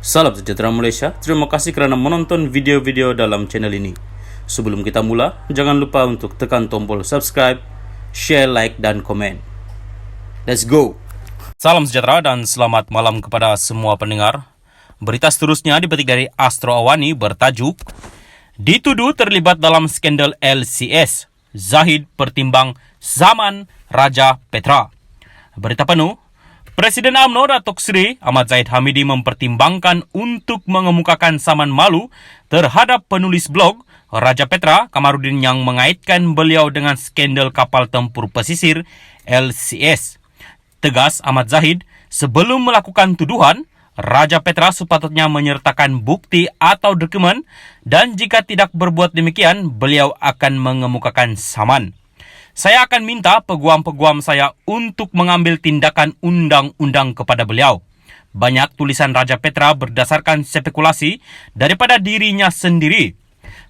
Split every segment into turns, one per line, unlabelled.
Salam sejahtera Malaysia, terima kasih kerana menonton video-video dalam channel ini. Sebelum kita mula, jangan lupa untuk tekan tombol subscribe, share, like, dan komen. Let's go! Salam sejahtera dan selamat malam kepada semua pendengar. Berita seterusnya dipetik dari Astro Awani bertajuk Dituduh terlibat dalam skandal LCS, Zahid pertimbang zaman Raja Petra. Berita penuh, Presiden UMNO Datuk Seri Ahmad Zahid Hamidi mempertimbangkan untuk mengemukakan saman malu terhadap penulis blog Raja Petra Kamarudin yang mengaitkan beliau dengan skandal kapal tempur pesisir LCS. Tegas Ahmad Zahid, sebelum melakukan tuduhan, Raja Petra sepatutnya menyertakan bukti atau dokumen dan jika tidak berbuat demikian, beliau akan mengemukakan saman. Saya akan minta peguam-peguam saya untuk mengambil tindakan undang-undang kepada beliau. Banyak tulisan Raja Petra berdasarkan spekulasi daripada dirinya sendiri.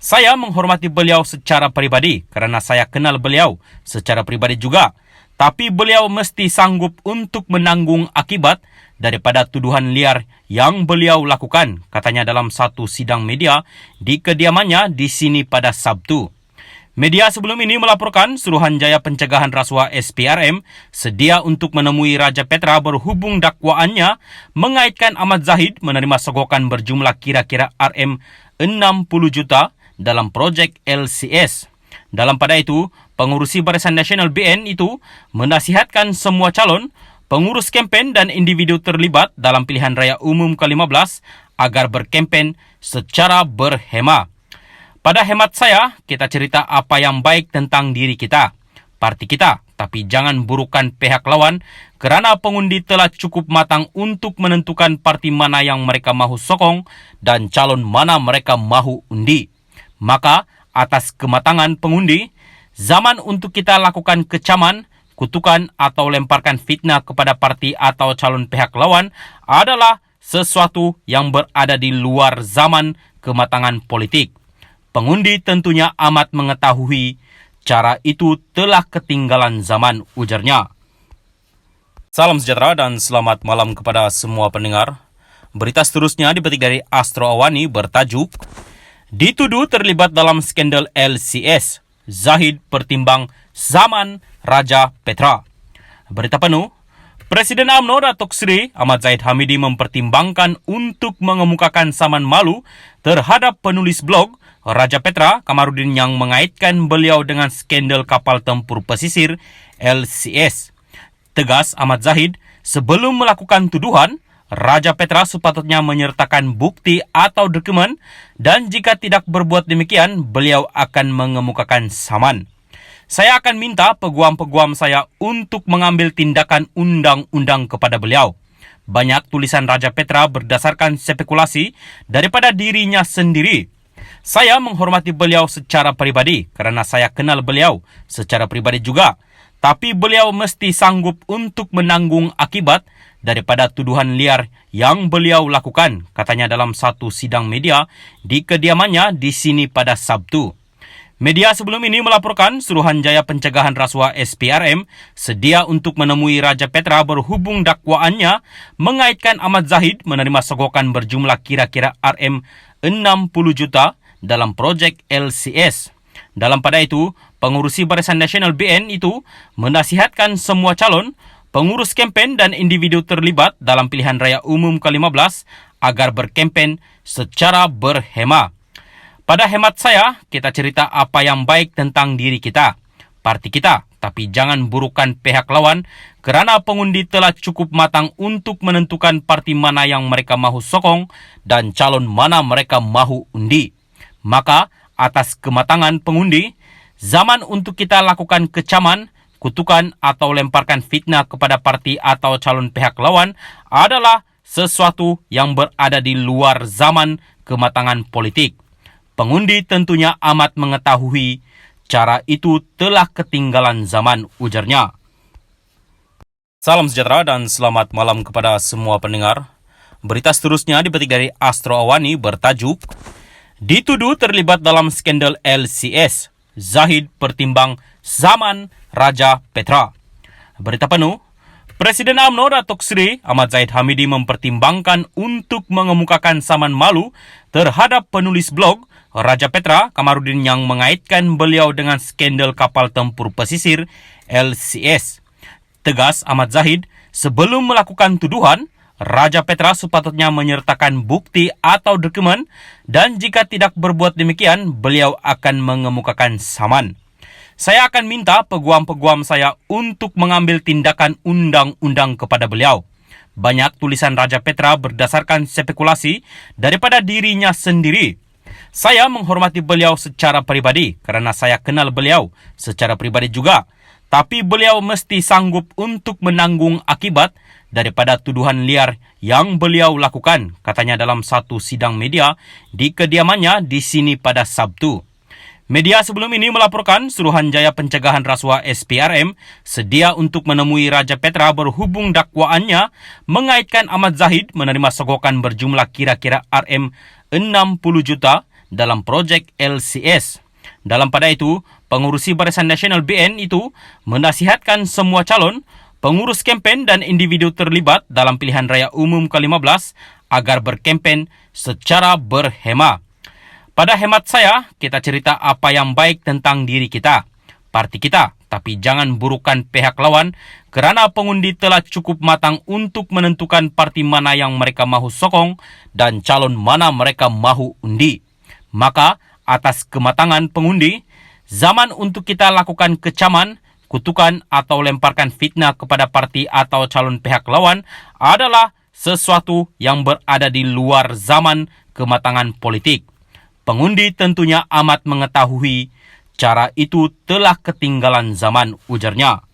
Saya menghormati beliau secara pribadi kerana saya kenal beliau secara pribadi juga. Tapi beliau mesti sanggup untuk menanggung akibat daripada tuduhan liar yang beliau lakukan, katanya dalam satu sidang media di kediamannya di sini pada Sabtu. Media sebelum ini melaporkan Suruhanjaya Pencegahan Rasuah SPRM sedia untuk menemui Raja Petra berhubung dakwaannya mengaitkan Ahmad Zahid menerima sogokan berjumlah kira-kira RM60 juta dalam projek LCS. Dalam pada itu, pengurusi Barisan Nasional BN itu menasihatkan semua calon, pengurus kempen dan individu terlibat dalam pilihan raya umum ke-15 agar berkempen secara berhema. Pada hemat saya, kita cerita apa yang baik tentang diri kita, parti kita, tapi jangan burukan pihak lawan kerana pengundi telah cukup matang untuk menentukan parti mana yang mereka mahu sokong dan calon mana mereka mahu undi. Maka, atas kematangan pengundi, zaman untuk kita lakukan kecaman, kutukan atau lemparkan fitnah kepada parti atau calon pihak lawan adalah sesuatu yang berada di luar zaman kematangan politik. Pengundi tentunya amat mengetahui cara itu telah ketinggalan zaman, ujarnya. Salam sejahtera dan selamat malam kepada semua pendengar. Berita seterusnya dipetik dari Astro Awani bertajuk Dituduh terlibat dalam skandal LCS, Zahid pertimbang zaman Raja Petra. Berita penuh, Presiden UMNO Datuk Seri Ahmad Zahid Hamidi mempertimbangkan untuk mengemukakan saman malu terhadap penulis blog Raja Petra Kamarudin yang mengaitkan beliau dengan skandal kapal tempur pesisir LCS. Tegas Ahmad Zahid, sebelum melakukan tuduhan, Raja Petra sepatutnya menyertakan bukti atau dokumen dan jika tidak berbuat demikian, beliau akan mengemukakan saman. Saya akan minta peguam-peguam saya untuk mengambil tindakan undang-undang kepada beliau. Banyak tulisan Raja Petra berdasarkan spekulasi daripada dirinya sendiri. Saya menghormati beliau secara pribadi kerana saya kenal beliau secara pribadi juga. Tapi beliau mesti sanggup untuk menanggung akibat daripada tuduhan liar yang beliau lakukan, katanya dalam satu sidang media di kediamannya di sini pada Sabtu. Media sebelum ini melaporkan Suruhanjaya Pencegahan Rasuah SPRM sedia untuk menemui Raja Petra berhubung dakwaannya mengaitkan Ahmad Zahid menerima sogokan berjumlah kira-kira RM60 juta dalam projek LCS. Dalam pada itu, pengurusi Barisan Nasional BN itu menasihatkan semua calon, pengurus kempen dan individu terlibat dalam pilihan raya umum ke-15 agar berkempen secara berhema. Pada hemat saya, kita cerita apa yang baik tentang diri kita, parti kita, tapi jangan burukan pihak lawan kerana pengundi telah cukup matang untuk menentukan parti mana yang mereka mahu sokong dan calon mana mereka mahu undi. Maka, atas kematangan pengundi, zaman untuk kita lakukan kecaman, kutukan atau lemparkan fitnah kepada parti atau calon pihak lawan adalah sesuatu yang berada di luar zaman kematangan politik. Pengundi tentunya amat mengetahui cara itu telah ketinggalan zaman, ujarnya. Salam sejahtera dan selamat malam kepada semua pendengar. Berita seterusnya dipetik dari Astro Awani bertajuk Dituduh terlibat dalam skandal LCS, Zahid pertimbang zaman Raja Petra. Berita penuh, Presiden UMNO Datuk Seri Ahmad Zahid Hamidi mempertimbangkan untuk mengemukakan saman malu terhadap penulis blog Raja Petra Kamarudin yang mengaitkan beliau dengan skandal kapal tempur pesisir LCS. Tegas Ahmad Zahid, sebelum melakukan tuduhan, Raja Petra sepatutnya menyertakan bukti atau dokumen dan jika tidak berbuat demikian, beliau akan mengemukakan saman. Saya akan minta peguam-peguam saya untuk mengambil tindakan undang-undang kepada beliau. Banyak tulisan Raja Petra berdasarkan spekulasi daripada dirinya sendiri. Saya menghormati beliau secara pribadi kerana saya kenal beliau secara pribadi juga. Tapi beliau mesti sanggup untuk menanggung akibat daripada tuduhan liar yang beliau lakukan, katanya dalam satu sidang media di kediamannya di sini pada Sabtu. Media sebelum ini melaporkan Suruhanjaya Pencegahan Rasuah SPRM sedia untuk menemui Raja Petra berhubung dakwaannya mengaitkan Ahmad Zahid menerima sogokan berjumlah kira-kira RM60 juta dalam projek LCS. Dalam pada itu, pengurusi Barisan Nasional BN itu menasihatkan semua calon, pengurus kempen dan individu terlibat dalam pilihan raya umum ke-15 agar berkempen secara berhema. Pada hemat saya, kita cerita apa yang baik tentang diri kita, parti kita, tapi jangan burukan pihak lawan kerana pengundi telah cukup matang untuk menentukan parti mana yang mereka mahu sokong dan calon mana mereka mahu undi. Maka, atas kematangan pengundi, zaman untuk kita lakukan kecaman, kutukan atau lemparkan fitnah kepada parti atau calon pihak lawan adalah sesuatu yang berada di luar zaman kematangan politik. Pengundi tentunya amat mengetahui cara itu telah ketinggalan zaman, ujarnya.